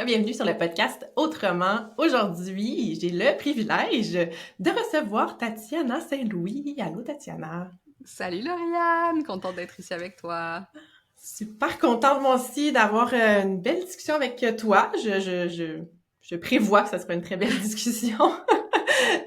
Bienvenue sur le podcast Autrement. Aujourd'hui, j'ai le privilège de recevoir Tatiana Saint-Louis. Allô, Tatiana. Salut Lauriane, contente d'être ici avec toi. Super contente, moi aussi, d'avoir une belle discussion avec toi. Je prévois que ça sera une très belle discussion.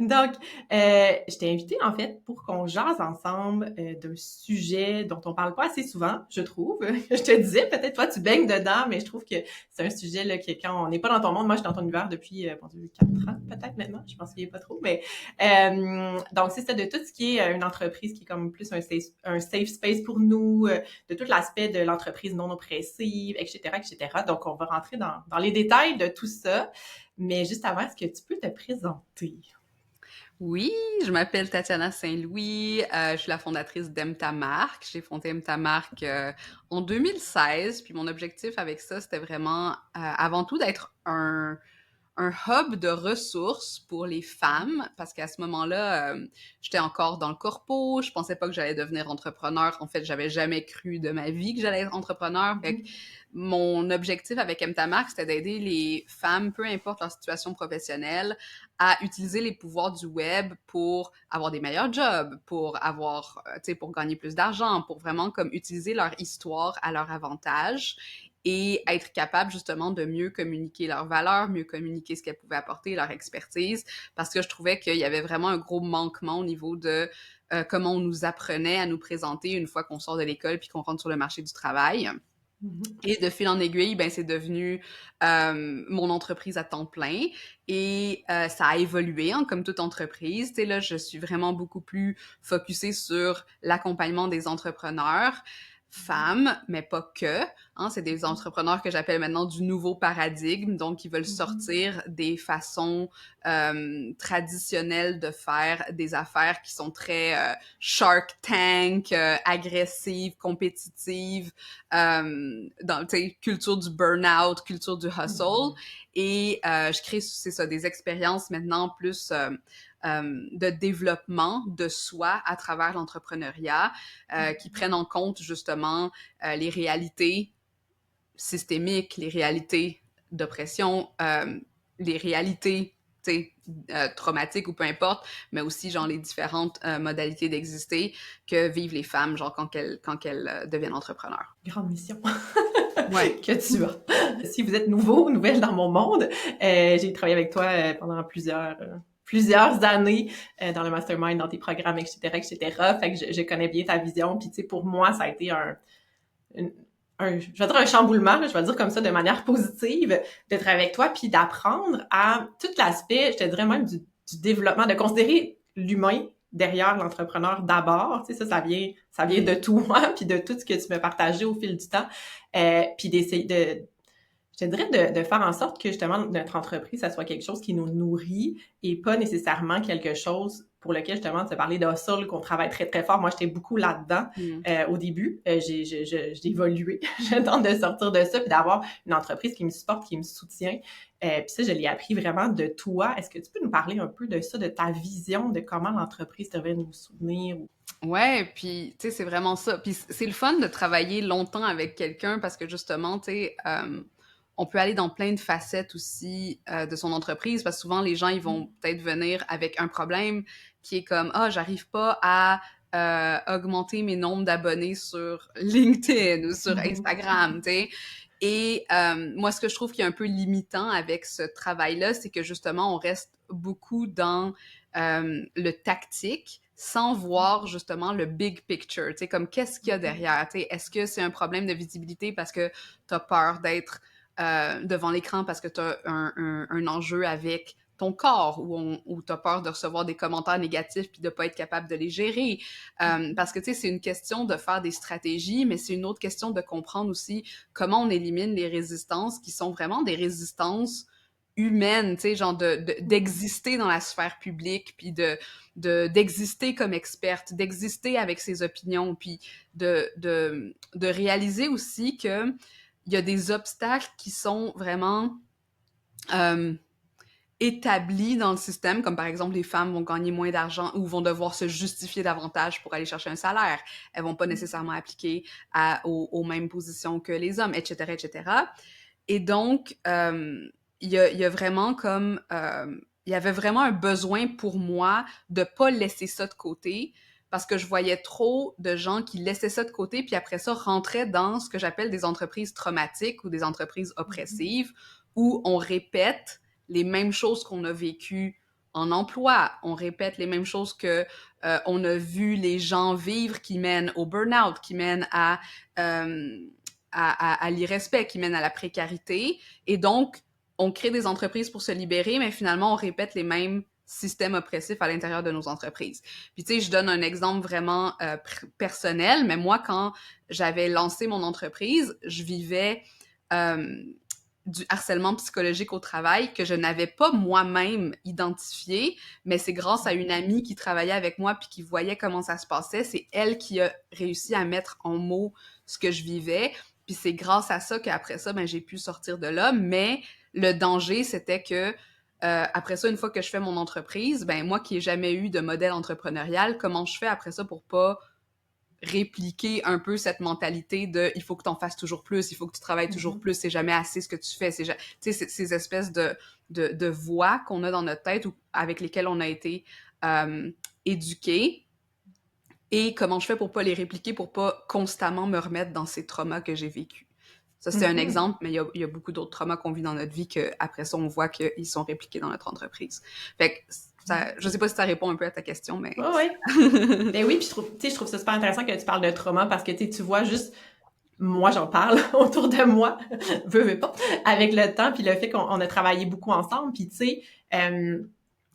Donc, je t'ai invitée, en fait, pour qu'on jase ensemble d'un sujet dont on parle pas assez souvent, je trouve. Je te disais, peut-être toi, tu baignes dedans, mais je trouve que c'est un sujet là, que quand on n'est pas dans ton monde, moi, je suis dans ton univers depuis, bon Dieu, 4 ans, peut-être maintenant, je pense qu'il n'y a pas trop, mais donc, c'est ça, de tout ce qui est une entreprise qui est comme plus un safe space pour nous, de tout l'aspect de l'entreprise non oppressive, etc., etc. Donc, on va rentrer dans les détails de tout ça. Mais juste avant, est-ce que tu peux te présenter? Oui, je m'appelle Tatiana Saint-Louis, je suis la fondatrice d'Emta Marque. J'ai fondé Emta Marque en 2016, puis mon objectif avec ça, c'était vraiment avant tout d'être un hub de ressources pour les femmes, parce qu'à ce moment-là, j'étais encore dans le corpo, je pensais pas que j'allais devenir entrepreneur. En fait, j'avais jamais cru de ma vie que j'allais être entrepreneur. Fait que mon objectif avec Emtamark, c'était d'aider les femmes, peu importe leur situation professionnelle, à utiliser les pouvoirs du web pour avoir des meilleurs jobs, pour avoir, tu sais, pour gagner plus d'argent, pour vraiment comme utiliser leur histoire à leur avantage et être capable justement de mieux communiquer leurs valeurs, mieux communiquer ce qu'elles pouvaient apporter, leur expertise, parce que je trouvais qu'il y avait vraiment un gros manquement au niveau de comment on nous apprenait à nous présenter une fois qu'on sort de l'école puis qu'on rentre sur le marché du travail. Mhm. Et de fil en aiguille, ben c'est devenu mon entreprise à temps plein et ça a évolué hein, comme toute entreprise. Tu sais là, je suis vraiment beaucoup plus focusée sur l'accompagnement des entrepreneurs femmes, mais pas que. Hein, c'est des entrepreneurs que j'appelle maintenant du nouveau paradigme, donc qui veulent Mhm. sortir des façons traditionnelles de faire des affaires qui sont très Shark Tank, agressives, compétitives, dans, tu sais, culture du burn-out, culture du hustle. Mhm. Et je crée, c'est ça, des expériences maintenant plus de développement de soi à travers l'entrepreneuriat, qui prennent en compte justement les réalités systémiques, les réalités d'oppression, les réalités traumatiques ou peu importe, mais aussi genre les différentes modalités d'exister que vivent les femmes genre quand elles deviennent entrepreneurs. Grande mission Ouais. que tu as. Si vous êtes nouveau, nouvelle dans mon monde, j'ai travaillé avec toi pendant plusieurs années dans le mastermind, dans tes programmes, etc., etc. Fait que je connais bien ta vision. Puis tu sais, pour moi, ça a été une- je vais dire un chamboulement, là, je vais le dire comme ça de manière positive, d'être avec toi, puis d'apprendre à tout l'aspect, je te dirais même du développement, de considérer l'humain derrière l'entrepreneur d'abord. Tu sais, ça vient de Mm. toi, puis de tout ce que tu m'as partagé au fil du temps, puis d'essayer je te dirais de faire en sorte que justement notre entreprise, ça soit quelque chose qui nous nourrit et pas nécessairement quelque chose pour lequel justement tu as parlé d'hustle, qu'on travaille très très fort. Moi, j'étais beaucoup là-dedans Mm. au début. J'ai évolué. Je tente de sortir de ça puis d'avoir une entreprise qui me supporte, qui me soutient. Puis ça, je l'ai appris vraiment de toi. Est-ce que tu peux nous parler un peu de ça, de ta vision, de comment l'entreprise devrait nous soutenir? Ouais, puis tu sais, c'est vraiment ça. Puis c'est le fun de travailler longtemps avec quelqu'un parce que justement, tu sais, on peut aller dans plein de facettes aussi de son entreprise parce que souvent les gens ils vont peut-être venir avec un problème qui est comme ah j'arrive pas à augmenter mes nombres d'abonnés sur LinkedIn ou sur Instagram, tu sais. Et moi, ce que je trouve qui est un peu limitant avec ce travail-là, c'est que justement, on reste beaucoup dans le tactique sans voir justement le big picture, tu sais, comme qu'est-ce qu'il y a derrière, tu sais, est-ce que c'est un problème de visibilité parce que t'as peur d'être devant l'écran parce que t'as un enjeu avec ton corps ou t'as peur de recevoir des commentaires négatifs puis de pas être capable de les gérer. Parce que, tu sais, c'est une question de faire des stratégies, mais c'est une autre question de comprendre aussi comment on élimine les résistances qui sont vraiment des résistances humaines, tu sais, genre d'exister dans la sphère publique, puis d'exister comme experte, d'exister avec ses opinions, puis de réaliser aussi que il y a des obstacles qui sont vraiment euh, établis dans le système, comme par exemple les femmes vont gagner moins d'argent ou vont devoir se justifier davantage pour aller chercher un salaire. Elles vont pas nécessairement appliquer aux mêmes positions que les hommes, etc., etc. Et donc, il y a vraiment comme... il y avait vraiment un besoin pour moi de pas laisser ça de côté, parce que je voyais trop de gens qui laissaient ça de côté, puis après ça, rentraient dans ce que j'appelle des entreprises traumatiques ou des entreprises oppressives, où on répète les mêmes choses qu'on a vécues en emploi, on répète les mêmes choses que on a vu les gens vivre, qui mènent au burn-out, qui mènent euh, à l'irrespect, qui mènent à la précarité. Et donc, on crée des entreprises pour se libérer, mais finalement, on répète les mêmes systèmes oppressifs à l'intérieur de nos entreprises. Puis tu sais, je donne un exemple vraiment personnel, mais moi, quand j'avais lancé mon entreprise, je vivais euh, du harcèlement psychologique au travail que je n'avais pas moi-même identifié, mais c'est grâce à une amie qui travaillait avec moi puis qui voyait comment ça se passait, c'est elle qui a réussi à mettre en mots ce que je vivais, puis c'est grâce à ça qu'après ça, ben, j'ai pu sortir de là, mais le danger, c'était que après ça, une fois que je fais mon entreprise, ben moi qui ai jamais eu de modèle entrepreneurial, comment je fais après ça pour pas répliquer un peu cette mentalité de il faut que tu en fasses toujours plus, il faut que tu travailles toujours plus, c'est jamais assez ce que tu fais, tu sais, ces espèces de voix qu'on a dans notre tête ou avec lesquelles on a été éduqués, et comment je fais pour pas les répliquer, pour pas constamment me remettre dans ces traumas que j'ai vécus. Ça, c'est un exemple, mais il y a beaucoup d'autres traumas qu'on vit dans notre vie qu'après ça, on voit qu'ils sont répliqués dans notre entreprise. Fait que ça, je sais pas si ça répond un peu à ta question, mais... Ouais, ouais. Ben oui, puis je trouve ça super intéressant que tu parles de trauma parce que tu vois juste, moi j'en parle autour de moi, veux pas, avec le temps, puis le fait qu'on a travaillé beaucoup ensemble, puis tu sais,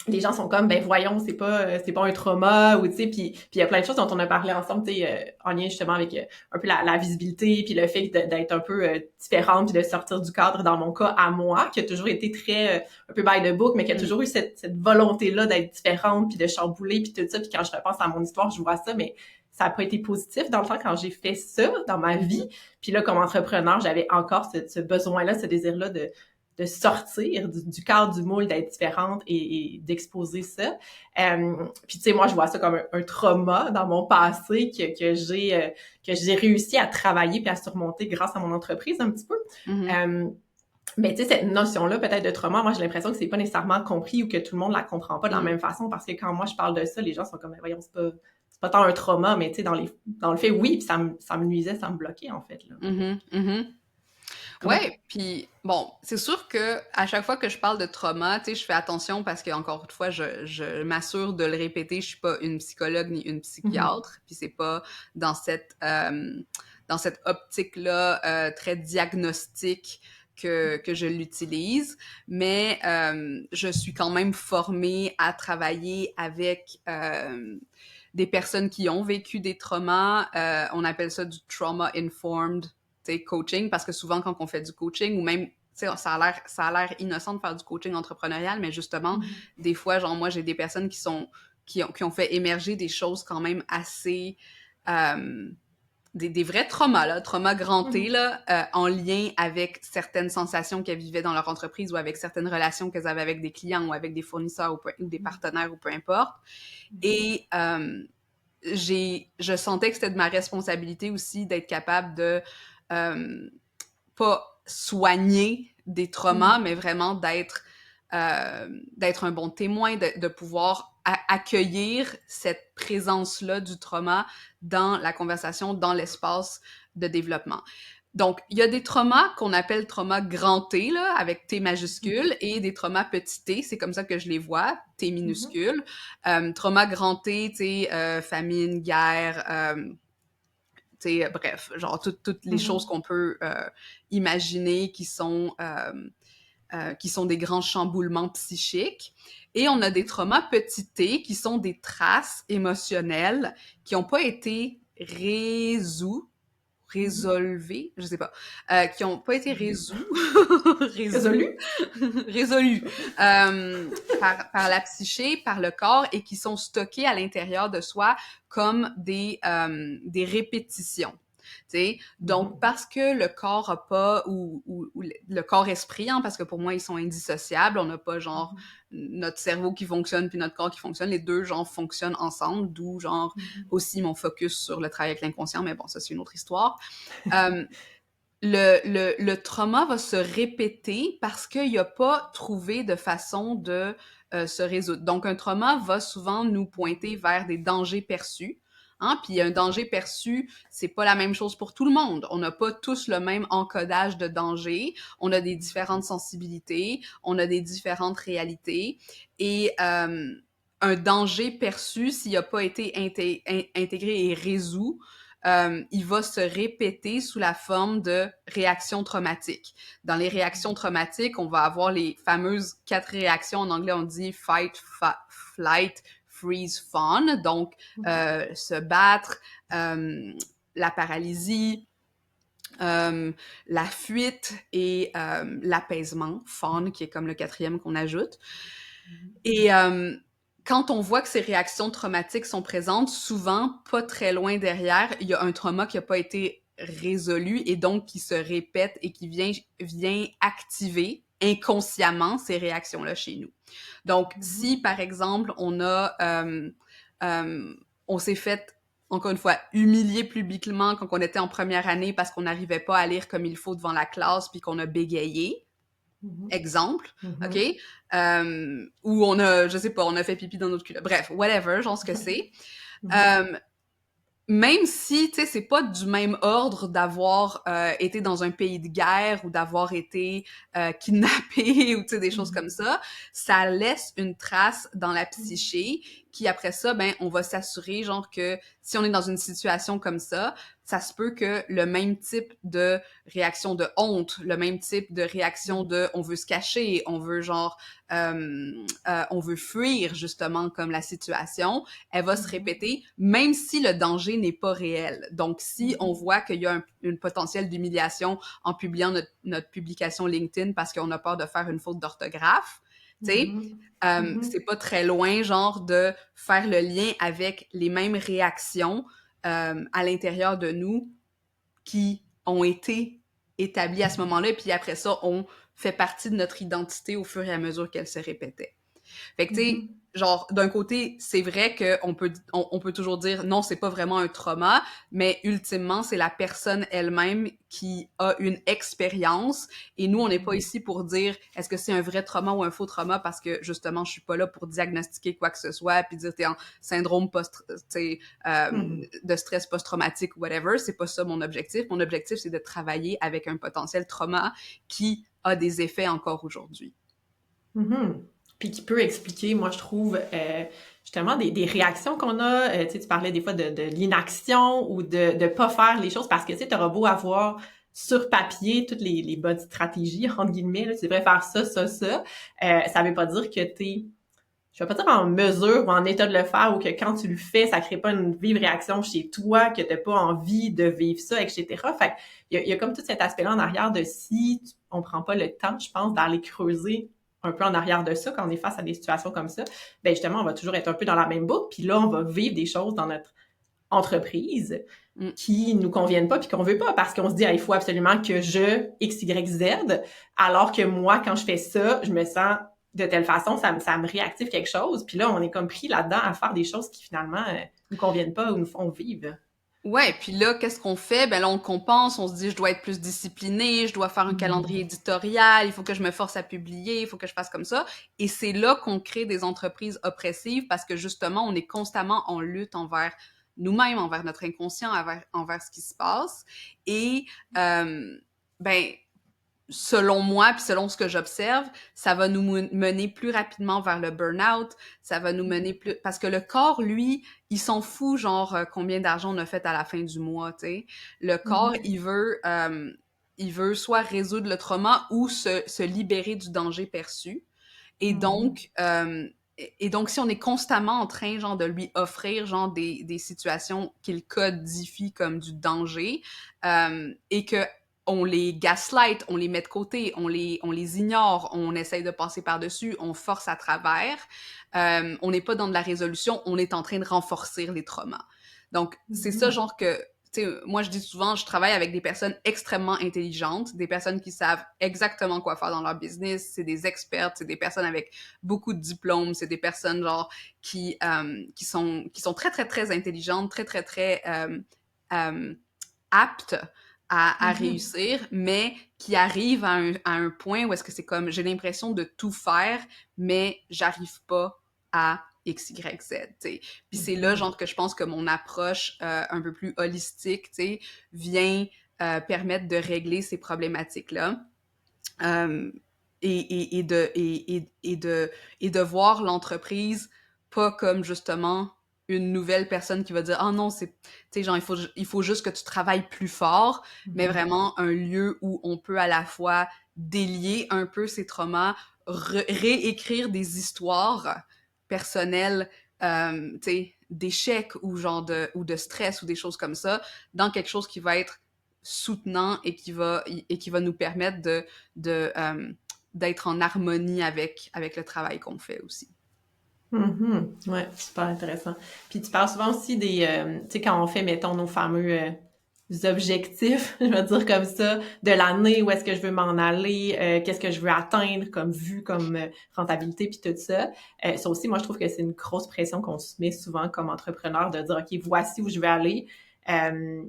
les gens sont comme ben voyons c'est pas un trauma ou tu sais puis il y a plein de choses dont on a parlé ensemble tu sais en lien justement avec un peu la visibilité puis le fait d'être un peu différente puis de sortir du cadre dans mon cas à moi qui a toujours été très un peu by the book mais qui a toujours eu cette volonté là d'être différente puis de chambouler puis tout ça puis quand je repense à mon histoire je vois ça mais ça a pas été positif dans le temps quand j'ai fait ça dans ma vie puis là comme entrepreneur j'avais encore ce besoin là ce désir là de sortir du cadre du moule, d'être différente et d'exposer ça. Puis tu sais, moi, je vois ça comme un trauma dans mon passé que j'ai réussi à travailler puis à surmonter grâce à mon entreprise un petit peu. Mais tu sais, cette notion-là, peut-être de trauma, moi, j'ai l'impression que c'est pas nécessairement compris ou que tout le monde la comprend pas de la même façon parce que quand moi, je parle de ça, les gens sont comme, voyons, c'est pas tant un trauma, mais tu sais, dans le fait, oui, puis ça me nuisait, ça me bloquait, en fait, là. Ouais, puis bon, c'est sûr que à chaque fois que je parle de trauma, tu sais, je fais attention parce que encore une fois, je m'assure de le répéter, je suis pas une psychologue ni une psychiatre, puis c'est pas dans dans cette optique-là très diagnostique que je l'utilise, mais je suis quand même formée à travailler avec des personnes qui ont vécu des traumas. On appelle ça du trauma-informed coaching, parce que souvent quand on fait du coaching, ou même ça a l'air innocent de faire du coaching entrepreneurial, mais justement, des fois, genre moi, j'ai des personnes qui ont fait émerger des choses quand même assez des vrais traumas, là, traumas grand T, là, en lien avec certaines sensations qu'elles vivaient dans leur entreprise ou avec certaines relations qu'elles avaient avec des clients ou avec des fournisseurs ou des partenaires ou peu importe. Et je sentais que c'était de ma responsabilité aussi d'être capable de pas soigner des traumas, mais vraiment d'être un bon témoin, de pouvoir accueillir cette présence-là du trauma dans la conversation, dans l'espace de développement. Donc, il y a des traumas qu'on appelle traumas grand T, là, avec T majuscule, et des traumas petit t, c'est comme ça que je les vois, T minuscule. Trauma grand T, tu sais, famine, guerre, bref, genre toutes les choses qu'on peut imaginer qui sont des grands chamboulements psychiques. Et on a des traumas petits t qui sont des traces émotionnelles qui n'ont pas été résolvés, je sais pas, qui n'ont pas été résolus par la psyché, par le corps, et qui sont stockés à l'intérieur de soi comme des répétitions. T'sais? Donc, parce que le corps a pas, ou le corps-esprit, hein, parce que pour moi, ils sont indissociables, on n'a pas genre notre cerveau qui fonctionne puis notre corps qui fonctionne, les deux genre fonctionnent ensemble, d'où genre aussi mon focus sur le travail avec l'inconscient, mais bon, ça c'est une autre histoire. le trauma va se répéter parce qu'il n'a pas trouvé de façon de se résoudre. Donc, un trauma va souvent nous pointer vers des dangers perçus. Hein? Puis un danger perçu, c'est pas la même chose pour tout le monde. On n'a pas tous le même encodage de danger. On a des différentes sensibilités, on a des différentes réalités. Et un danger perçu, s'il n'a pas été intégré et résolu, il va se répéter sous la forme de réactions traumatiques. Dans les réactions traumatiques, on va avoir les fameuses 4 réactions. En anglais, on dit fight, flight, freeze, fawn. Donc, se battre, la paralysie, la fuite et l'apaisement, fawn, qui est comme le 4e qu'on ajoute. Et quand on voit que ces réactions traumatiques sont présentes, souvent, pas très loin derrière, il y a un trauma qui n'a pas été résolu et donc qui se répète et qui vient activer inconsciemment ces réactions-là chez nous. Donc, si, par exemple, on s'est fait, encore une fois, humilier publiquement quand on était en première année parce qu'on n'arrivait pas à lire comme il faut devant la classe puis qu'on a bégayé, exemple, OK? Ou on a, je sais pas, on a fait pipi dans notre culotte. Bref, whatever, genre ce que c'est. Même si, tu sais, c'est pas du même ordre d'avoir été dans un pays de guerre ou d'avoir été kidnappé ou, tu sais, des choses comme ça laisse une trace dans la psyché qui, après ça, ben, on va s'assurer, genre, que si on est dans une situation comme ça se peut que le même type de réaction de honte, le même type de réaction de on veut se cacher, on veut genre on veut fuir justement comme la situation, elle va se répéter même si le danger n'est pas réel. Donc si on voit qu'il y a une potentiel d'humiliation en publiant notre publication LinkedIn parce qu'on a peur de faire une faute d'orthographe, tu sais, c'est pas très loin genre de faire le lien avec les mêmes réactions à l'intérieur de nous qui ont été établies à ce moment-là, et puis après ça, on fait partie de notre identité au fur et à mesure qu'elle se répétait. Fait que, tu sais, genre, d'un côté, c'est vrai qu'on peut toujours dire non, c'est pas vraiment un trauma, mais ultimement, c'est la personne elle-même qui a une expérience. Et nous, on n'est pas ici pour dire est-ce que c'est un vrai trauma ou un faux trauma parce que justement, je suis pas là pour diagnostiquer quoi que ce soit puis dire t'es en syndrome de stress post-traumatique ou whatever. C'est pas ça mon objectif. Mon objectif, c'est de travailler avec un potentiel trauma qui a des effets encore aujourd'hui. Puis qui peut expliquer, moi je trouve, justement des réactions qu'on a. Tu sais, tu parlais des fois de l'inaction ou de pas faire les choses parce que tu sais, t'auras beau avoir sur papier toutes les bonnes stratégies, entre guillemets, là, tu devrais faire ça, ça, ça. Ça veut pas dire que t'es, je vais pas dire en mesure ou en état de le faire ou que quand tu le fais, ça crée pas une vive réaction chez toi, que t'as pas envie de vivre ça, etc. Fait il y a comme tout cet aspect-là en arrière de si on prend pas le temps, je pense, d'aller creuser un peu en arrière de ça, quand on est face à des situations comme ça, ben justement, on va toujours être un peu dans la même boucle, puis là, on va vivre des choses dans notre entreprise qui nous conviennent pas puis qu'on veut pas parce qu'on se dit, ah, il faut absolument que je X, Y, Z, alors que moi, quand je fais ça, je me sens de telle façon, ça me réactive quelque chose, puis là, on est comme pris là-dedans à faire des choses qui finalement nous conviennent pas ou nous font vivre. Ouais, puis là, qu'est-ce qu'on fait? Ben là, on compense, on se dit, je dois être plus discipliné, je dois faire un calendrier éditorial, il faut que je me force à publier, il faut que je fasse comme ça. Et c'est là qu'on crée des entreprises oppressives parce que justement, on est constamment en lutte envers nous-mêmes, envers notre inconscient, envers ce qui se passe. Et, ben, selon moi, puis selon ce que j'observe, ça va nous mener plus rapidement vers le burn-out, ça va nous mener plus... Parce que le corps, lui, il s'en fout, genre, combien d'argent on a fait à la fin du mois, tu sais. Le corps, il veut soit résoudre le trauma ou se libérer du danger perçu. Et donc, si on est constamment en train, genre, de lui offrir, genre, des situations qu'il codifie comme du danger, et que on les gaslight, on les met de côté, on les ignore, on essaye de passer par-dessus, on force à travers, on n'est pas dans de la résolution, on est en train de renforcer les traumas. Donc, c'est ça, genre que, tu sais, moi, je dis souvent, je travaille avec des personnes extrêmement intelligentes, des personnes qui savent exactement quoi faire dans leur business, c'est des expertes, c'est des personnes avec beaucoup de diplômes, c'est des personnes, genre, qui sont très, très, très intelligentes, très, très, très aptes à Mhm. réussir, mais qui arrivent à un point où est-ce que c'est comme, j'ai l'impression de tout faire, mais j'arrive pas à X, Y, Z, tu sais. Puis c'est là, Mhm. genre, que je pense que mon approche un peu plus holistique, tu sais, vient permettre de régler ces problématiques-là. Euh, et de voir l'entreprise pas comme justement une nouvelle personne qui va dire ah non c'est tu sais genre il faut juste que tu travailles plus fort, mais Mhm. vraiment un lieu où on peut à la fois délier un peu ces traumas, réécrire des histoires personnelles, tu sais, d'échecs ou de stress ou des choses comme ça dans quelque chose qui va être soutenant et qui va nous permettre de d'être en harmonie avec le travail qu'on fait aussi. Mhm. Ouais, super intéressant. Puis tu parles souvent aussi des, tu sais, quand on fait, mettons, nos fameux objectifs, je vais dire comme ça, de l'année, où est-ce que je veux m'en aller, qu'est-ce que je veux atteindre comme vue, comme rentabilité, puis tout ça. Ça aussi, moi, je trouve que c'est une grosse pression qu'on se met souvent comme entrepreneur de dire, OK, voici où je veux aller. Tu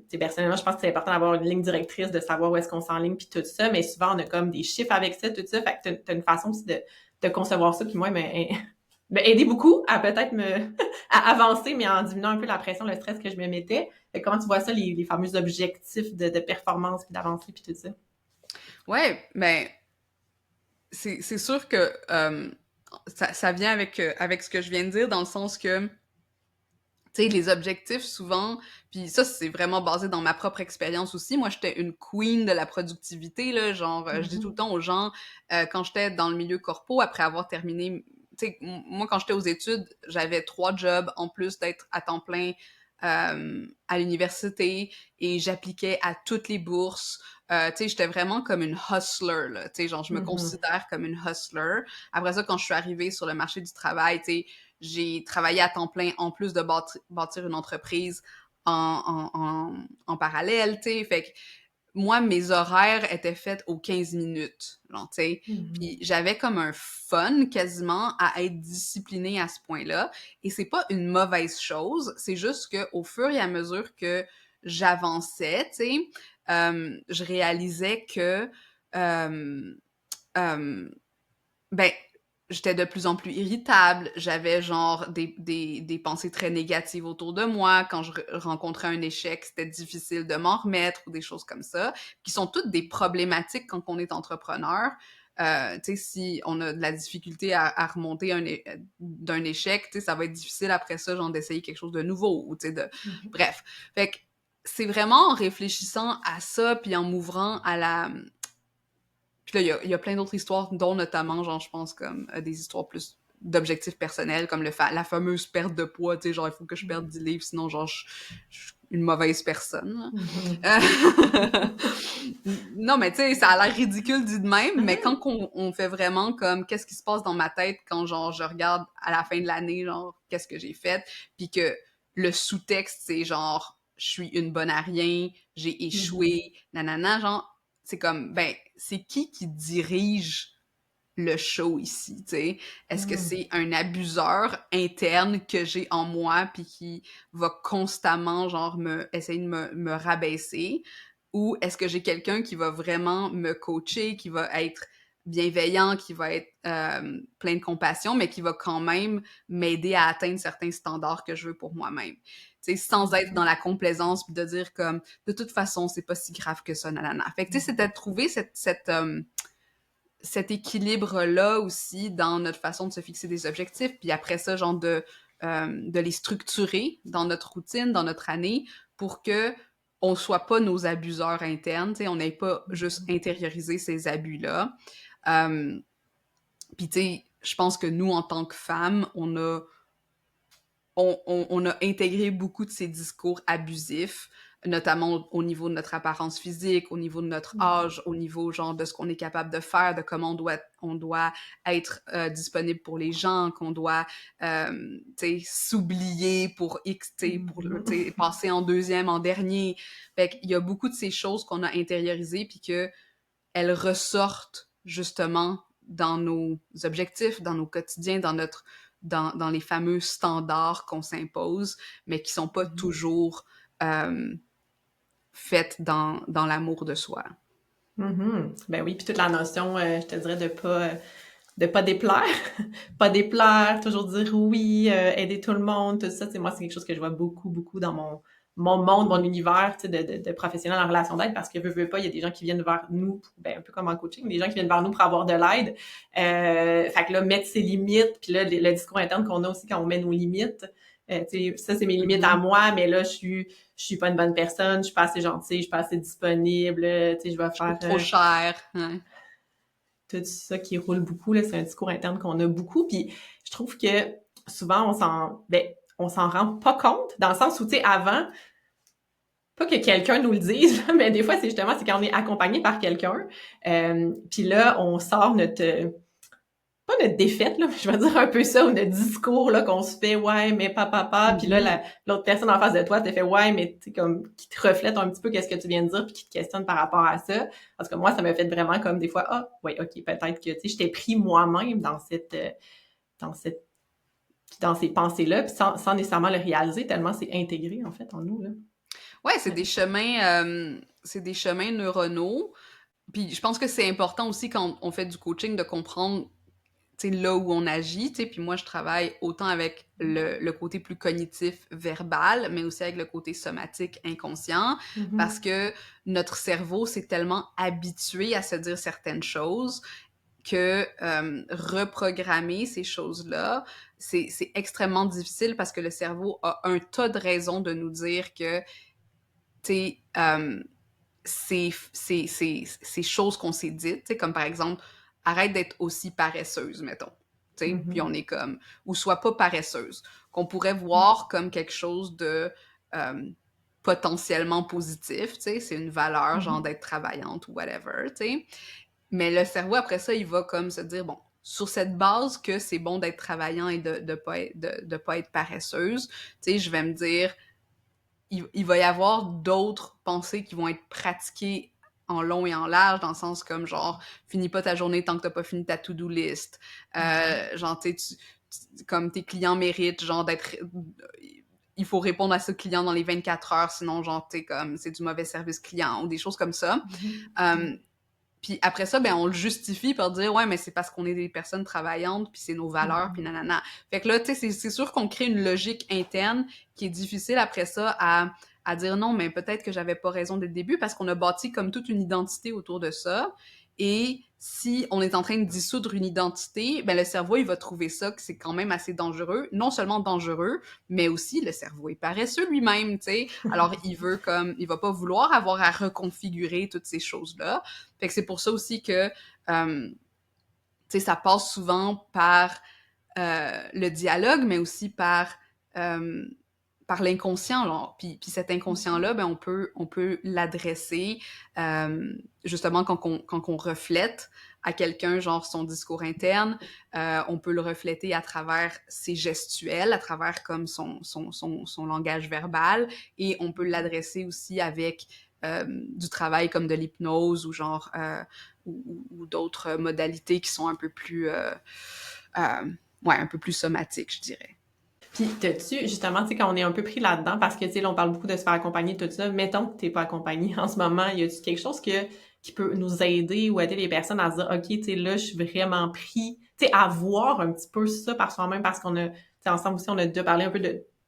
sais, personnellement, je pense que c'est important d'avoir une ligne directrice, de savoir où est-ce qu'on s'enligne, puis tout ça, mais souvent, on a comme des chiffres avec ça, tout ça, fait que t'as une façon aussi de concevoir ça, puis moi, mais aider beaucoup à peut-être me à avancer, mais en diminuant un peu la pression, le stress que je me mettais. Fait que comment tu vois ça, les fameux objectifs de performance, puis d'avancée, puis tout ça? Ouais, mais c'est sûr que ça vient avec ce que je viens de dire, dans le sens que, tu sais, les objectifs, souvent, puis ça, c'est vraiment basé dans ma propre expérience aussi. Moi, j'étais une queen de la productivité, là, genre, je dis tout le Mhm. temps aux gens, quand j'étais dans le milieu corpo, après avoir terminé, tu sais, moi, quand j'étais aux études, j'avais 3 jobs en plus d'être à temps plein à l'université et j'appliquais à toutes les bourses. Tu sais, j'étais vraiment comme une hustler, là. Tu sais, genre, je me Mhm. considère comme une hustler. Après ça, quand je suis arrivée sur le marché du travail, tu sais, j'ai travaillé à temps plein en plus de bâtir une entreprise en parallèle, tu sais. Fait que moi, mes horaires étaient faits aux 15 minutes, genre, tu sais. Mhm. Puis j'avais comme un fun quasiment à être disciplinée à ce point-là. Et c'est pas une mauvaise chose, c'est juste que au fur et à mesure que j'avançais, tu sais, je réalisais que euh, euh, ben, j'étais de plus en plus irritable. J'avais genre des pensées très négatives autour de moi. Quand je rencontrais un échec, c'était difficile de m'en remettre ou des choses comme ça, qui sont toutes des problématiques quand on est entrepreneur. Tu sais, si on a de la difficulté à remonter d'un échec, tu sais, ça va être difficile après ça, genre, d'essayer quelque chose de nouveau ou, tu sais, de... Mhm. Bref. Fait que c'est vraiment en réfléchissant à ça puis en m'ouvrant à la puis là, il y a plein d'autres histoires, dont notamment, genre, je pense, comme des histoires plus d'objectifs personnels, comme la fameuse perte de poids, tu sais, genre, il faut que je perde 10 livres, sinon, genre, je suis une mauvaise personne. Mhm. Euh, non, mais tu sais, ça a l'air ridicule dit de même, mais Mhm. quand on fait vraiment comme, qu'est-ce qui se passe dans ma tête quand, genre, je regarde à la fin de l'année, genre, qu'est-ce que j'ai fait, puis que le sous-texte, c'est genre, je suis une bonne à rien, j'ai Mhm. échoué, nanana, genre, c'est comme, ben, c'est qui dirige le show ici, tu sais? Est-ce que Mhm. c'est un abuseur interne que j'ai en moi puis qui va constamment, genre, essayer de me rabaisser? Ou est-ce que j'ai quelqu'un qui va vraiment me coacher, qui va être bienveillant, qui va être plein de compassion, mais qui va quand même m'aider à atteindre certains standards que je veux pour moi-même? Tu sais, sans être dans la complaisance puis de dire comme de toute façon, c'est pas si grave que ça, nanana. Fait que, tu sais, c'était de trouver cet équilibre-là aussi dans notre façon de se fixer des objectifs, puis après ça, genre de les structurer dans notre routine, dans notre année, pour que on soit pas nos abuseurs internes, tu sais, on n'ait pas juste intériorisé ces abus-là. Euh, puis tu sais, je pense que nous, en tant que femmes, on a intégré beaucoup de ces discours abusifs, notamment au niveau de notre apparence physique, au niveau de notre Mhm. âge, au niveau genre de ce qu'on est capable de faire, de comment on doit être disponible pour les gens, qu'on doit s'oublier pour X, pour Mhm. passer en deuxième, en dernier. Fait qu'il y a beaucoup de ces choses qu'on a intériorisées puis que elles ressortent justement dans nos objectifs, dans nos quotidiens, dans les fameux standards qu'on s'impose, mais qui sont pas Mhm. toujours euh, faite dans l'amour de soi. Ben oui, puis toute la notion, je te dirais, de pas déplaire, pas déplaire, toujours dire oui, aider tout le monde, tout ça, tu sais, moi, c'est quelque chose que je vois beaucoup, beaucoup dans mon monde, mon univers, tu sais, de professionnels en relation d'aide, parce que veux pas, il y a des gens qui viennent vers nous, ben un peu comme en coaching, des gens qui viennent vers nous pour avoir de l'aide. Fait que là, mettre ses limites, puis là, le discours interne qu'on a aussi quand on met nos limites, tu sais, ça, c'est mes limites à moi, mais là, je suis pas une bonne personne, je suis pas assez gentille, je suis pas assez disponible, tu sais, je vais faire... Trop cher. Ouais. Tout ça qui roule beaucoup, là, c'est un discours interne qu'on a beaucoup. Puis je trouve que souvent, on s'en rend pas compte, dans le sens où, tu sais, avant, pas que quelqu'un nous le dise, mais des fois, c'est quand on est accompagné par quelqu'un, puis là, on sort pas notre défaite, là, mais je vais dire un peu ça, ou notre discours, là, qu'on se fait, ouais, mais papa, puis là, l'autre personne en face de toi te fait, ouais, mais tu sais, comme, qui te reflète un petit peu qu'est-ce que tu viens de dire, puis qui te questionne par rapport à ça. Parce que moi, ça m'a fait vraiment comme des fois, ah, ouais, ok, peut-être que, tu sais, j'étais pris moi-même dans cette, dans ces pensées-là, puis sans nécessairement le réaliser, tellement c'est intégré, en fait, en nous, là. Ouais, c'est des chemins neuronaux. Puis je pense que c'est important aussi quand on fait du coaching de comprendre, tu sais, là où on agit, tu sais. Puis moi, je travaille autant avec le côté plus cognitif, verbal, mais aussi avec le côté somatique, inconscient, parce que notre cerveau s'est tellement habitué à se dire certaines choses que reprogrammer ces choses-là, c'est extrêmement difficile parce que le cerveau a un tas de raisons de nous dire que, tu sais, ces choses qu'on s'est dites, tu sais, comme par exemple, arrête d'être aussi paresseuse, mettons. Tu sais, puis on est comme, ou sois pas paresseuse, qu'on pourrait voir comme quelque chose de potentiellement positif, tu sais, c'est une valeur, genre d'être travaillante ou whatever, tu sais. Mais le cerveau, après ça, il va comme se dire, bon, sur cette base que c'est bon d'être travaillant et de pas être paresseuse, tu sais, je vais me dire, il va y avoir d'autres pensées qui vont être pratiquées en long et en large, dans le sens comme genre, finis pas ta journée tant que t'as pas fini ta to-do list. Genre, tu sais, comme tes clients méritent, genre, d'être... Il faut répondre à ce client dans les 24 heures, sinon, genre, t'es comme, c'est du mauvais service client, ou des choses comme ça. Puis après ça, ben on le justifie par dire ouais, mais c'est parce qu'on est des personnes travaillantes, puis c'est nos valeurs, puis nanana. Fait que là, tu sais, c'est sûr qu'on crée une logique interne qui est difficile après ça à dire non, mais peut-être que j'avais pas raison dès le début parce qu'on a bâti comme toute une identité autour de ça. Et si on est en train de dissoudre une identité, ben le cerveau, il va trouver ça que c'est quand même assez dangereux. Non seulement dangereux, mais aussi le cerveau est paresseux lui-même, tu sais. Alors, il va pas vouloir avoir à reconfigurer toutes ces choses-là. Fait que c'est pour ça aussi que, tu sais, ça passe souvent par le dialogue, mais aussi euh, par l'inconscient. Là. Puis cet inconscient-là, ben, on peut l'adresser justement quand on reflète à quelqu'un, genre son discours interne, on peut le refléter à travers ses gestuels, à travers comme son langage verbal, et on peut l'adresser aussi avec du travail comme de l'hypnose ou genre ou d'autres modalités qui sont un peu plus ouais, un peu plus somatiques, je dirais. Puis, t'as-tu, justement, tu sais, quand on est un peu pris là-dedans, parce que, tu sais, là, on parle beaucoup de se faire accompagner, tout ça, mettons que t'es pas accompagné en ce moment, y a-tu quelque chose qui peut nous aider ou aider les personnes à se dire, OK, tu sais, là, je suis vraiment pris, tu sais, à voir un petit peu ça par soi-même, parce qu'on a, tu sais, ensemble aussi, on a déjà parlé un peu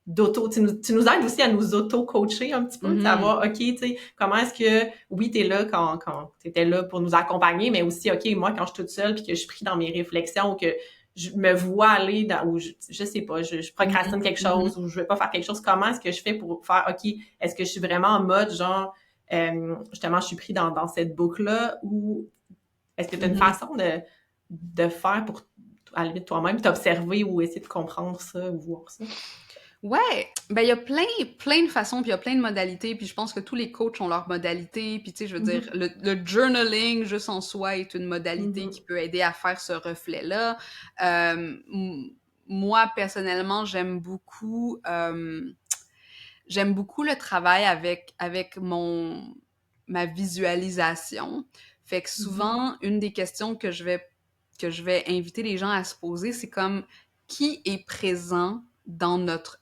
d'auto, tu nous aides aussi à nous auto-coacher un petit peu, de savoir, OK, tu sais, comment est-ce que, oui, t'es là quand t'étais là pour nous accompagner, mais aussi, OK, moi, quand je suis toute seule puis que je suis pris dans mes réflexions ou que je me vois aller dans, ou je sais pas, je procrastine quelque chose ou je veux pas faire quelque chose, comment est-ce que je fais pour faire, OK, est-ce que je suis vraiment en mode, genre, justement, je suis pris dans cette boucle-là ou est-ce que tu as une façon de faire pour, à la limite, toi-même, t'observer ou essayer de comprendre ça ou voir ça? Ouais, ben il y a plein de façons, puis il y a plein de modalités, puis je pense que tous les coachs ont leurs modalités, puis tu sais, je veux dire, le journaling juste en soi est une modalité qui peut aider à faire ce reflet-là. Moi, personnellement, j'aime beaucoup le travail avec ma visualisation. Fait que souvent, une des questions que je vais inviter les gens à se poser, c'est comme qui est présent dans notre,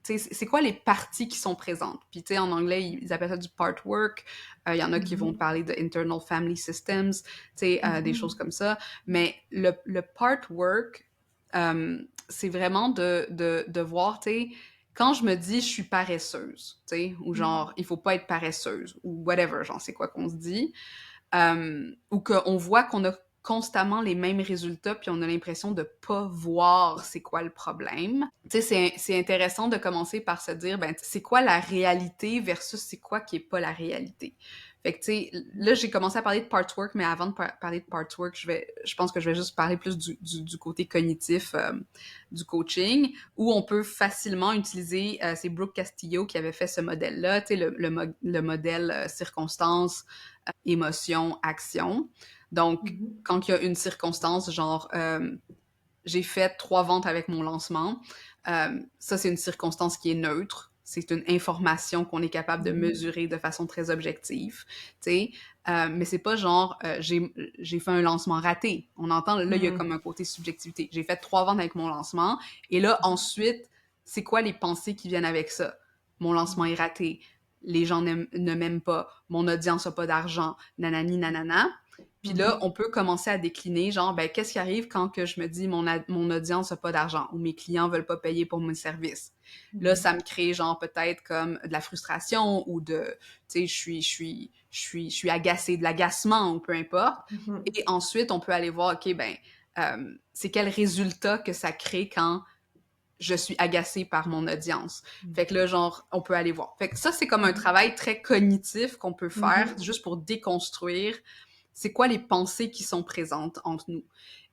tu tu sais, c'est quoi les parties qui sont présentes? Puis, tu sais, en anglais, ils appellent ça du part work. Il y en a qui vont parler de internal family systems, tu sais, des choses comme ça. Mais le part work, c'est vraiment de voir, tu sais, quand je me dis je suis paresseuse, tu sais, ou genre, il faut pas être paresseuse, ou whatever, genre, c'est quoi qu'on se dit, ou qu'on voit qu'on a constamment les mêmes résultats, puis on a l'impression de pas voir c'est quoi le problème. Tu sais, c'est intéressant de commencer par se dire, ben, c'est quoi la réalité versus c'est quoi qui est pas la réalité. Fait que, tu sais, là, j'ai commencé à parler de part work, mais avant de parler de part work, je pense que je vais juste parler plus du côté cognitif du coaching, où on peut facilement utiliser, c'est Brooke Castillo qui avait fait ce modèle-là, tu sais, le modèle circonstance, émotion, action. Donc, quand il y a une circonstance, genre, j'ai fait 3 ventes avec mon lancement, ça, c'est une circonstance qui est neutre. C'est une information qu'on est capable de mesurer de façon très objective, tu sais. Mais c'est pas genre, j'ai fait un lancement raté. On entend, là, il y a comme un côté subjectivité. J'ai fait 3 ventes avec mon lancement. Et là, ensuite, c'est quoi les pensées qui viennent avec ça? Mon lancement est raté. Les gens ne m'aiment pas. Mon audience n'a pas d'argent. Nanani, nanana. Puis là, on peut commencer à décliner, genre, ben, qu'est-ce qui arrive quand que je me dis mon audience n'a pas d'argent ou mes clients veulent pas payer pour mes services? Là, ça me crée, genre, peut-être comme de la frustration ou de, tu sais, je suis agacée, de l'agacement ou peu importe. Et ensuite, on peut aller voir, OK, ben, c'est quel résultat que ça crée quand je suis agacée par mon audience. Fait que là, genre, on peut aller voir. Fait que ça, c'est comme un travail très cognitif qu'on peut faire juste pour déconstruire c'est quoi les pensées qui sont présentes entre nous.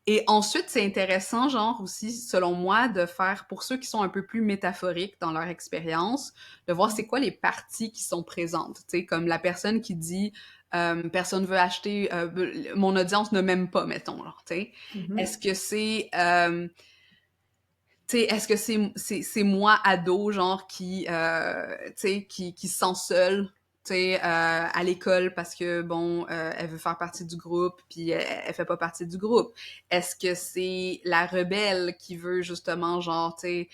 Et ensuite, c'est intéressant, genre aussi, selon moi, de faire, pour ceux qui sont un peu plus métaphoriques dans leur expérience, de voir c'est quoi les parties qui sont présentes. Tu sais, comme la personne qui dit personne veut acheter, mon audience ne m'aime pas, mettons, alors, tu sais. Est-ce que c'est... tu sais, est-ce que c'est moi, ado, genre, qui, tu sais, qui se sent seule, tu sais, à l'école parce que, bon, elle veut faire partie du groupe, puis elle fait pas partie du groupe? Est-ce que c'est la rebelle qui veut, justement, genre, tu sais,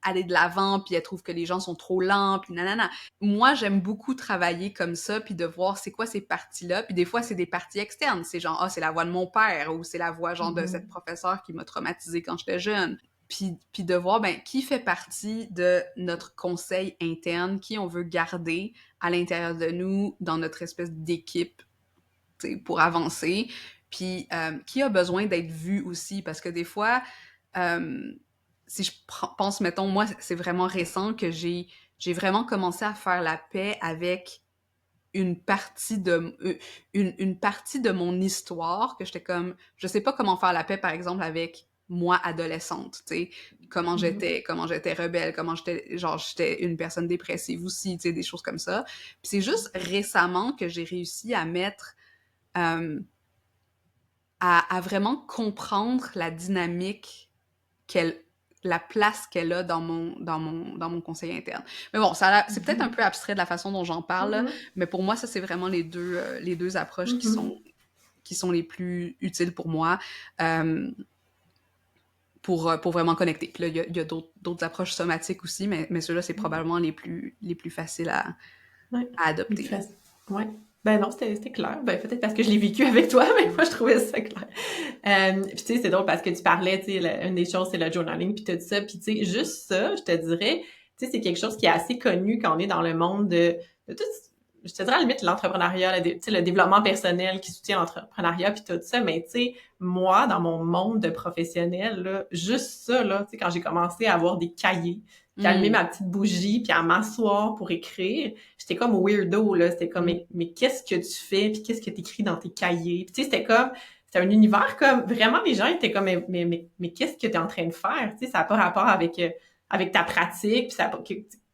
aller de l'avant, puis elle trouve que les gens sont trop lents, puis nanana. Moi, j'aime beaucoup travailler comme ça, puis de voir c'est quoi ces parties-là, puis des fois, c'est des parties externes. C'est genre, ah, c'est la voix de mon père, ou c'est la voix, genre, de cette professeure qui m'a traumatisée quand j'étais jeune. Puis de voir, ben, qui fait partie de notre conseil interne, qui on veut garder à l'intérieur de nous, dans notre espèce d'équipe, tu sais, pour avancer, puis qui a besoin d'être vu aussi, parce que des fois, si je pense, mettons, moi, c'est vraiment récent que j'ai vraiment commencé à faire la paix avec une partie de mon histoire, que j'étais comme, je sais pas comment faire la paix, par exemple, avec moi adolescente, tu sais, comment j'étais rebelle, comment j'étais une personne dépressive aussi, tu sais, des choses comme ça. Puis c'est juste récemment que j'ai réussi à mettre, à vraiment comprendre la dynamique la place qu'elle a dans mon conseil interne. Mais bon, c'est peut-être un peu abstrait de la façon dont j'en parle, là, mais pour moi, ça, c'est vraiment les deux approches qui sont les plus utiles pour moi. Pour vraiment connecter. Puis là, il y a d'autres approches somatiques aussi, mais ceux-là, c'est probablement les plus faciles à adopter. Ouais. Ben non, c'était clair. Ben peut-être parce que je l'ai vécu avec toi, mais moi, je trouvais ça clair. Puis tu sais, c'est drôle parce que tu parlais, tu sais, une des choses, c'est le journaling, puis tout ça. Puis tu sais, juste ça, je te dirais, tu sais, c'est quelque chose qui est assez connu quand on est dans le monde de tout, je te dirais à la limite l'entrepreneuriat, tu sais, le développement personnel qui soutient l'entrepreneuriat, puis tout ça. Mais tu sais, moi, dans mon monde de professionnel, là, juste ça, là, tu sais, quand j'ai commencé à avoir des cahiers, puis allumer ma petite bougie, puis à m'asseoir pour écrire, j'étais comme weirdo, là. C'était comme, mais qu'est-ce que tu fais? Puis qu'est-ce que tu écris dans tes cahiers? Puis tu sais, c'était un univers comme, vraiment, les gens étaient comme, mais qu'est-ce que tu es en train de faire? Tu sais, ça n'a pas rapport avec ta pratique, puis ça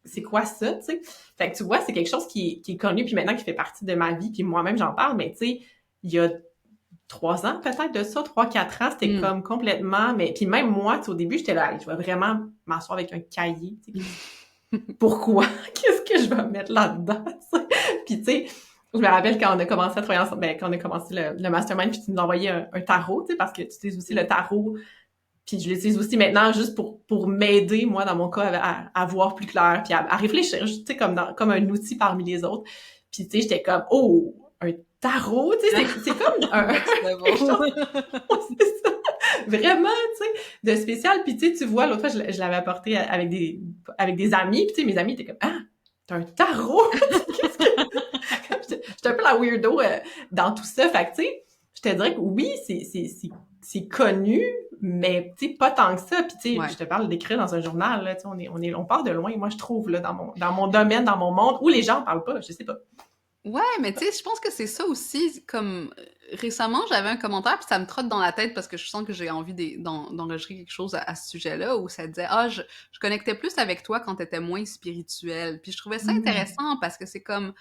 c'est quoi ça, tu sais? Fait que tu vois, c'est quelque chose qui est connu, puis maintenant qui fait partie de ma vie, puis moi-même j'en parle, mais tu sais, il y a 3 ans peut-être de ça, 3-4 ans, c'était comme complètement, mais puis même moi, tu sais, au début, j'étais là, je vais vraiment m'asseoir avec un cahier, tu sais. Pourquoi? Qu'est-ce que je vais mettre là-dedans? Puis tu sais, je me rappelle quand on a commencé à travailler ensemble, ben, quand on a commencé le mastermind, puis tu nous envoyais un tarot, tu sais, parce que tu utilises aussi le tarot, Puis je l'utilise aussi maintenant juste pour m'aider, moi, dans mon cas, à voir plus clair, puis à réfléchir, tu sais, comme un outil parmi les autres. Puis, tu sais, j'étais comme, oh, un tarot, tu sais, c'est comme Next quelque chose, level. c'est ça, vraiment, tu sais, de spécial. Puis, tu sais, tu vois, l'autre fois, je l'avais apporté avec des amis, puis tu sais, mes amis étaient comme, ah, t'as un tarot? Qu'est-ce que... J'étais un peu la weirdo dans tout ça. Fait que, tu sais, je te dirais que oui, c'est connu, mais tu sais, pas tant que ça. Puis tu sais, Ouais. je te parle d'écrire dans un journal, là, tu sais, on part de loin, moi, je trouve, là, dans mon domaine, dans mon monde, où les gens en parlent pas, je sais pas. Ouais, mais tu sais, je pense que c'est ça aussi, comme récemment, j'avais un commentaire, puis ça me trotte dans la tête parce que je sens que j'ai envie d'enregistrer quelque chose à ce sujet-là, où ça disait, ah, je connectais plus avec toi quand t'étais moins spirituel. Puis je trouvais ça Mm. intéressant parce que c'est comme,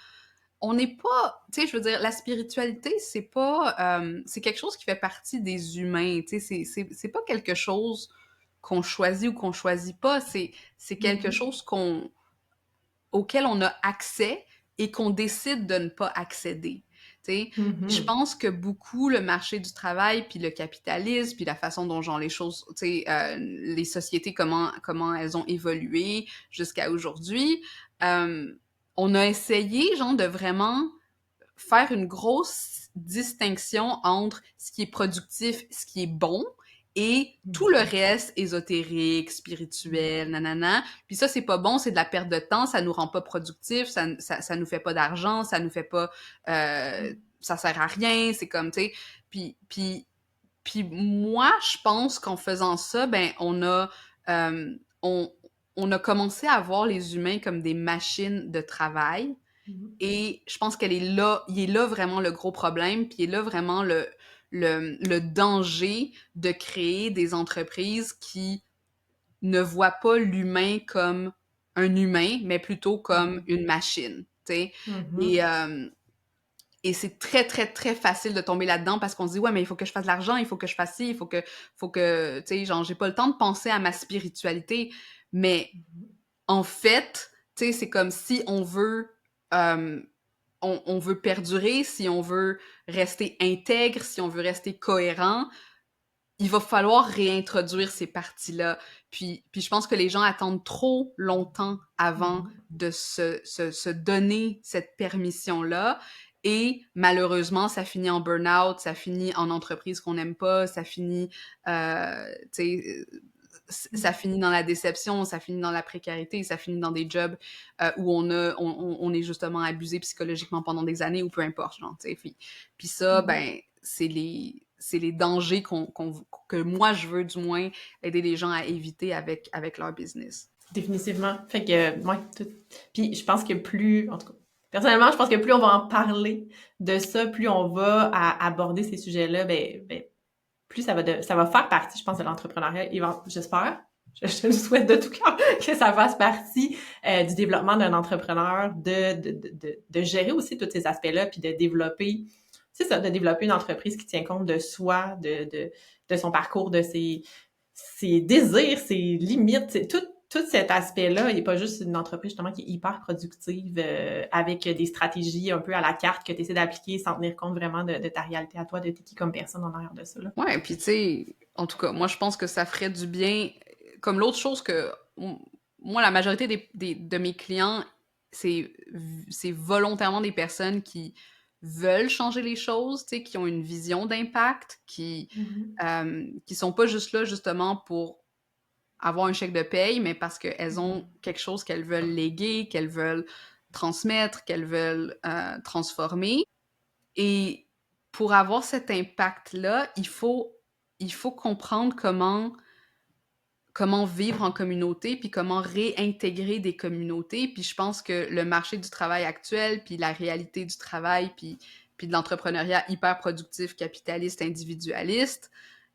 on n'est pas, tu sais, je veux dire, la spiritualité, c'est pas, c'est quelque chose qui fait partie des humains, tu sais, c'est pas quelque chose qu'on choisit ou qu'on choisit pas, c'est quelque Mhm. chose auquel on a accès et qu'on décide de ne pas accéder. T'sais, je Mhm. pense que beaucoup le marché du travail, puis le capitalisme, puis la façon dont genre les choses, les sociétés, comment elles ont évolué jusqu'à aujourd'hui, euh, on a essayé genre de vraiment faire une grosse distinction entre ce qui est productif, ce qui est bon, et tout le Mhm. reste, ésotérique, spirituel, nanana. Puis ça, c'est pas bon, c'est de la perte de temps, ça nous rend pas productifs, ça nous fait pas d'argent, ça nous fait pas... ça sert à rien, c'est comme, tu sais... Puis moi, je pense qu'en faisant ça, ben, euh, on, on a commencé à voir les humains comme des machines de travail, Mhm. et je pense il est là vraiment le gros problème, puis il est là vraiment le danger de créer des entreprises qui ne voient pas l'humain comme un humain, mais plutôt comme Mhm. une machine, tu sais. Mhm. Et, euh, et c'est très, très, très facile de tomber là-dedans parce qu'on se dit, ouais, mais il faut que je fasse de l'argent, il faut que je fasse ci, tu sais, genre, j'ai pas le temps de penser à ma spiritualité. Mais en fait, tu sais, c'est comme si euh, on veut perdurer, si on veut rester intègre, si on veut rester cohérent, il va falloir réintroduire ces parties-là. Puis je pense que les gens attendent trop longtemps avant Mhm. de se donner cette permission-là. Et malheureusement, ça finit en burn-out, ça finit en entreprise qu'on n'aime pas, ça finit, tu sais, ça finit dans la déception, ça finit dans la précarité, ça finit dans des jobs où on est justement abusé psychologiquement pendant des années ou peu importe, genre, tu sais. Puis ça, Mhm. ben, c'est les dangers que moi, je veux du moins aider les gens à éviter avec leur business. Définitivement. Fait que, ouais, tout. Puis je pense que plus, en tout cas, personnellement, je pense que plus on va en parler de ça, plus on va aborder ces sujets-là, ben, plus ça va faire partie, je pense, de l'entrepreneuriat. J'espère, je le souhaite de tout cœur, que ça fasse partie du développement d'un entrepreneur, de gérer aussi tous ces aspects-là, puis de développer, c'est ça, de développer une entreprise qui tient compte de soi, de son parcours, de ses désirs, ses limites, c'est tout cet aspect-là, il n'est pas juste une entreprise justement qui est hyper productive avec des stratégies un peu à la carte que tu essaies d'appliquer sans tenir compte vraiment de ta réalité à toi, de t'es qui comme personne en arrière de ça. Là. Ouais, puis tu sais, en tout cas, moi, je pense que ça ferait du bien. Comme l'autre chose que moi, la majorité de mes clients, c'est c'est volontairement des personnes qui veulent changer les choses, tu sais, qui ont une vision d'impact, Mhm. qui sont pas juste là justement pour avoir un chèque de paye, mais parce qu'elles ont Mhm. quelque chose qu'elles veulent léguer, qu'elles veulent transmettre, qu'elles veulent transformer. Et pour avoir cet impact-là, il faut comprendre comment vivre en communauté, puis comment réintégrer des communautés. Puis je pense que le marché du travail actuel, puis la réalité du travail, puis de l'entrepreneuriat hyper productif, capitaliste, individualiste,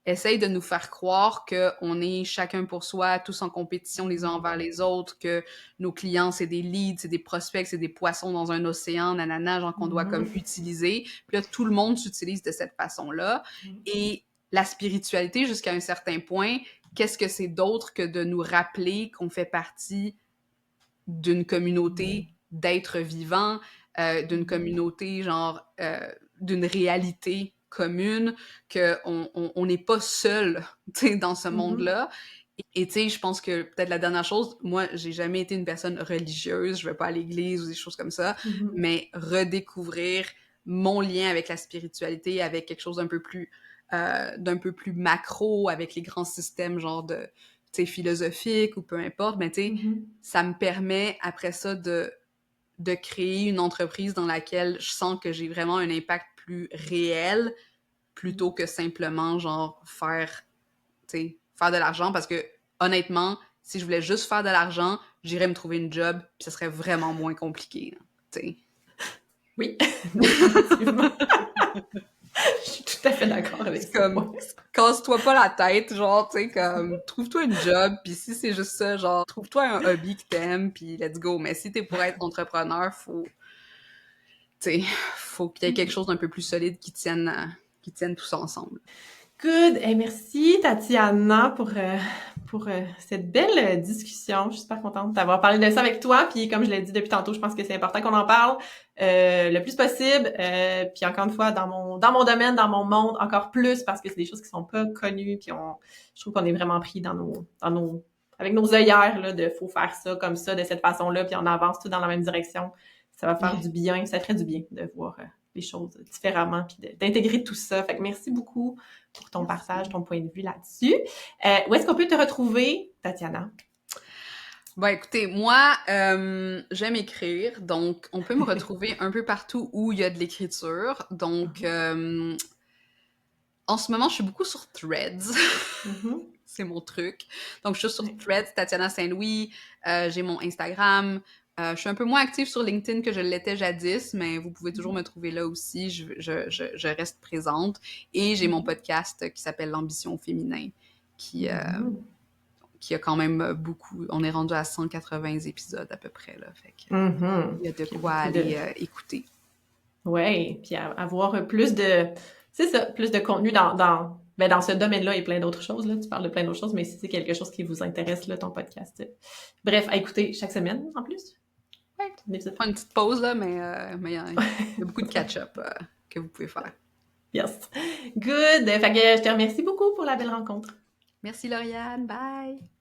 essaye de nous faire croire qu'on est chacun pour soi, tous en compétition les uns envers les autres, que nos clients, c'est des leads, c'est des prospects, c'est des poissons dans un océan, nanana, genre qu'on doit comme Mhm. utiliser. Puis là, tout le monde s'utilise de cette façon-là. Et la spiritualité, jusqu'à un certain point, qu'est-ce que c'est d'autre que de nous rappeler qu'on fait partie d'une communauté d'êtres vivants, d'une communauté, genre, d'une réalité commune, qu'on n'est pas seul, tu sais, dans ce monde-là. Et tu sais, je pense que peut-être la dernière chose, moi, j'ai jamais été une personne religieuse, je vais pas à l'église ou des choses comme ça, mais redécouvrir mon lien avec la spiritualité, avec quelque chose d'un peu plus macro, avec les grands systèmes genre de, tu sais, philosophiques ou peu importe, mais tu sais, ça me permet après ça de créer une entreprise dans laquelle je sens que j'ai vraiment un impact plus réel plutôt que simplement genre faire de l'argent, parce que honnêtement, si je voulais juste faire de l'argent, j'irais me trouver une job puis ça serait vraiment moins compliqué, tu sais. Oui, définitivement. Je suis tout à fait d'accord avec ça. Comme, casse-toi pas la tête, genre, tu sais, comme, trouve-toi une job, puis si c'est juste ça, genre, trouve-toi un hobby que t'aimes, puis let's go. Mais si t'es pour être entrepreneur, faut qu'il y ait quelque chose d'un peu plus solide qui tienne tout ça ensemble. Good. Hey, merci, Tatiana, pour cette belle discussion. Je suis super contente d'avoir parlé de ça avec toi. Puis comme je l'ai dit depuis tantôt, je pense que c'est important qu'on en parle le plus possible. Puis encore une fois, dans mon domaine, dans mon monde, encore plus, parce que c'est des choses qui sont pas connues. Puis je trouve qu'on est vraiment pris avec nos œillères, là, de faut faire ça comme ça, de cette façon-là, puis on avance tout dans la même direction. Ça va faire du bien, ça ferait du bien de voir les choses différemment, puis d'intégrer tout ça. Fait que merci beaucoup pour ton partage, ton point de vue là-dessus. Où est-ce qu'on peut te retrouver, Tatiana? Ben écoutez, moi, j'aime écrire, donc on peut me retrouver un peu partout où il y a de l'écriture. Donc, en ce moment, je suis beaucoup sur Threads. C'est mon truc. Donc, je suis sur Threads, Tatiana Saint-Louis. J'ai mon Instagram. Je suis un peu moins active sur LinkedIn que je l'étais jadis, mais vous pouvez toujours me trouver là aussi. Je reste présente. Et j'ai mon podcast qui s'appelle L'Ambition au féminin, qui a quand même beaucoup... On est rendu à 180 épisodes à peu près, là. Fait que, il y a de quoi aller écouter. Oui, puis avoir plus de... C'est ça, plus de contenu dans ce domaine-là et plein d'autres choses. Là. Tu parles de plein d'autres choses, mais si c'est quelque chose qui vous intéresse, là, ton podcast. Bref, à écouter chaque semaine, en plus. Ouais, prends une petite pause, là, mais il y a beaucoup de catch-up que vous pouvez faire. Yes. Good. Fait que je te remercie beaucoup pour la belle rencontre. Merci, Lauriane. Bye!